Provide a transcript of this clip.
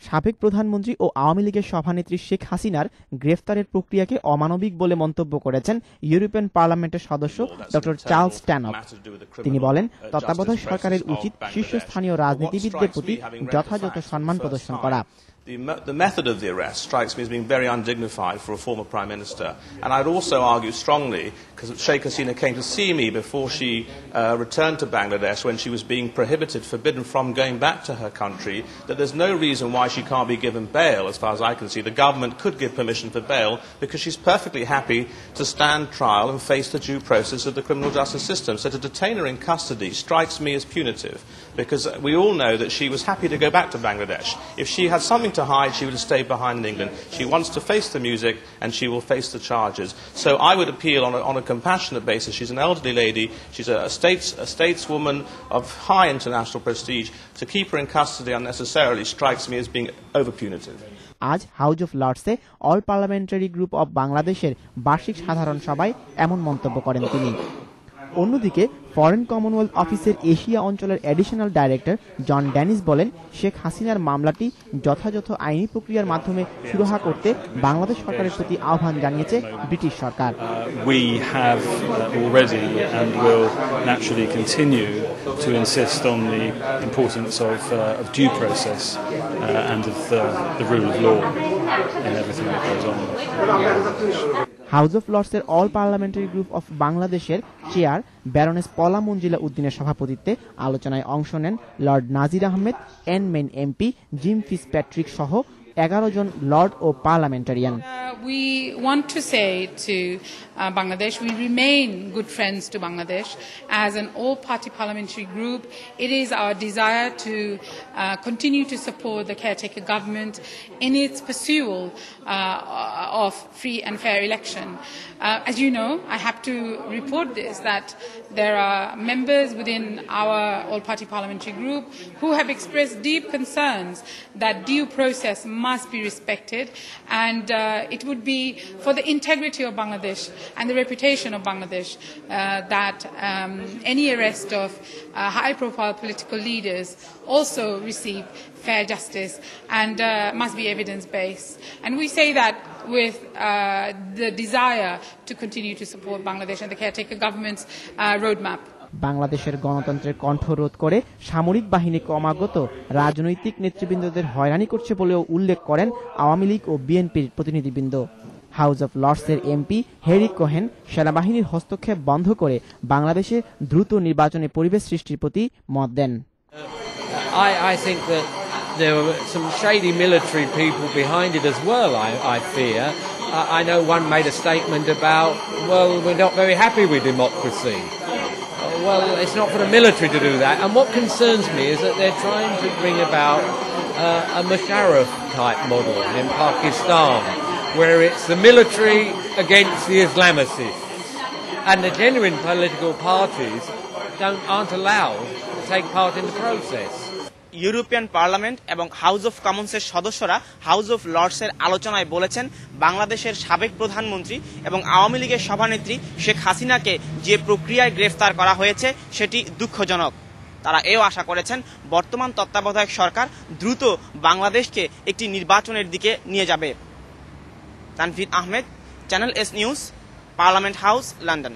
সাবেক প্রধানমন্ত্রী ও আওয়ামী লীগের সভানেত্রী শেখ হাসিনার গ্রেফতারের প্রক্রিয়াকে অমানবিক বলে মন্তব্য করেছেন ইউরোপিয়ান পার্লামেন্টের সদস্য ডক্টর চার্লস স্ট্যানক। তিনি বলেন, তত্ত্বাবধায়ক সরকারের উচিত শীর্ষস্থানীয় রাজনীতিবিদদের প্রতি যথাযথ সম্মান প্রদর্শন করা। The method of the arrest strikes me as being very undignified for a former Prime Minister. And I'd also argue strongly, because Sheikh Hasina came to see me before she returned to Bangladesh when she was being forbidden from going back to her country, that there's no reason why she can't be given bail, as far as I can see. The government could give permission for bail because she's perfectly happy to stand trial and face the due process of the criminal justice system. So to detain her in custody strikes me as punitive, because we all know that she was happy to go back to Bangladesh. If she had something to hide, she would have stayed behind in England. She wants to face the music and she will face the charges. So I would appeal on a compassionate basis. She's an elderly lady, she's a stateswoman of high international prestige. To keep her in custody unnecessarily strikes me as being over punitive. আজ house of লর্ডসে all parliamentary group of বাংলাদেশের বার্ষিক সাধারণ সভায় এমন মন্তব্য করেন তিনি। অন্যদিকে ফরেন কমনওয়েলথ অফিসের এশিয়া অঞ্চলের অ্যাডিশনাল ডাইরেক্টর জন ড্যানিস বলেন, শেখ হাসিনার মামলাটি যথাযথ আইনি প্রক্রিয়ার মাধ্যমে সুরাহা করতে বাংলাদেশ সরকারের প্রতি আহ্বান জানিয়েছে British Sarkar. We have already and will naturally continue to insist on the importance of due process and of the rule of law in everything that goes on. House of লর্ডসের অল পার্লামেন্টারি গ্রুপ অফ বাংলাদেশের chair baroness Pola Manzila উদ্দিনের সভাপতিত্বে আলোচনায় অংশ নেন lord Nazir Ahmed, মেন MP, Jim Fitzpatrick সহ 11 জন লর্ড ও পার্লামেন্টারিয়ান। We want to say to Bangladesh, we remain good friends to Bangladesh. As an all-party parliamentary group, it is our desire to continue to support the caretaker government in its pursuit of free and fair election. As you know, I have to report this, that there are members within our all-party parliamentary group who have expressed deep concerns that due process must be respected, and it would be for the integrity of Bangladesh and the reputation of Bangladesh that any arrest of high-profile political leaders also receive fair justice and must be evidence-based. And we say that with the desire to continue to support Bangladesh and the caretaker government's roadmap. বাংলাদেশের গণতন্ত্রের কণ্ঠরোধ করে সামরিক বাহিনী ক্রমাগত রাজনৈতিক নেতৃবৃন্দদের হয়রানি করছে বলেও উল্লেখ করেন আওয়ামী লীগ ও বিএনপির প্রতিনিধিবৃন্দ। হাউজ অফ লর্ডসের এমপি হেরি কোহেন সেনাবাহিনীর হস্তক্ষেপ বন্ধ করে বাংলাদেশে দ্রুত নির্বাচনে পরিবেশ সৃষ্টির প্রতি মত দেন। I think that there were some shady military people behind it as well, I fear. I know one made a statement about, well, we're not very happy with democracy. Well, it's not for the military to do that. And what concerns me is that they're trying to bring about a Musharraf-type model in Pakistan, where it's the military against the Islamicists. And the genuine political parties aren't allowed to take part in the process. European parliament এবং house of কমন্সের সদস্যরা house of লর্ডসের আলোচনায় বলেছেন, বাংলাদেশের সাবেক প্রধানমন্ত্রী এবং আওয়ামী লীগের সভানেত্রী শেখ হাসিনাকে যে প্রক্রিয়ায় গ্রেফতার করা হয়েছে সেটি দুঃখজনক। তারা এও আশা করেছেন বর্তমান তত্ত্বাবধায়ক সরকার দ্রুত বাংলাদেশকে একটি নির্বাচনের দিকে নিয়ে যাবে। Tanvir Ahmed, channel S news, parliament house, London.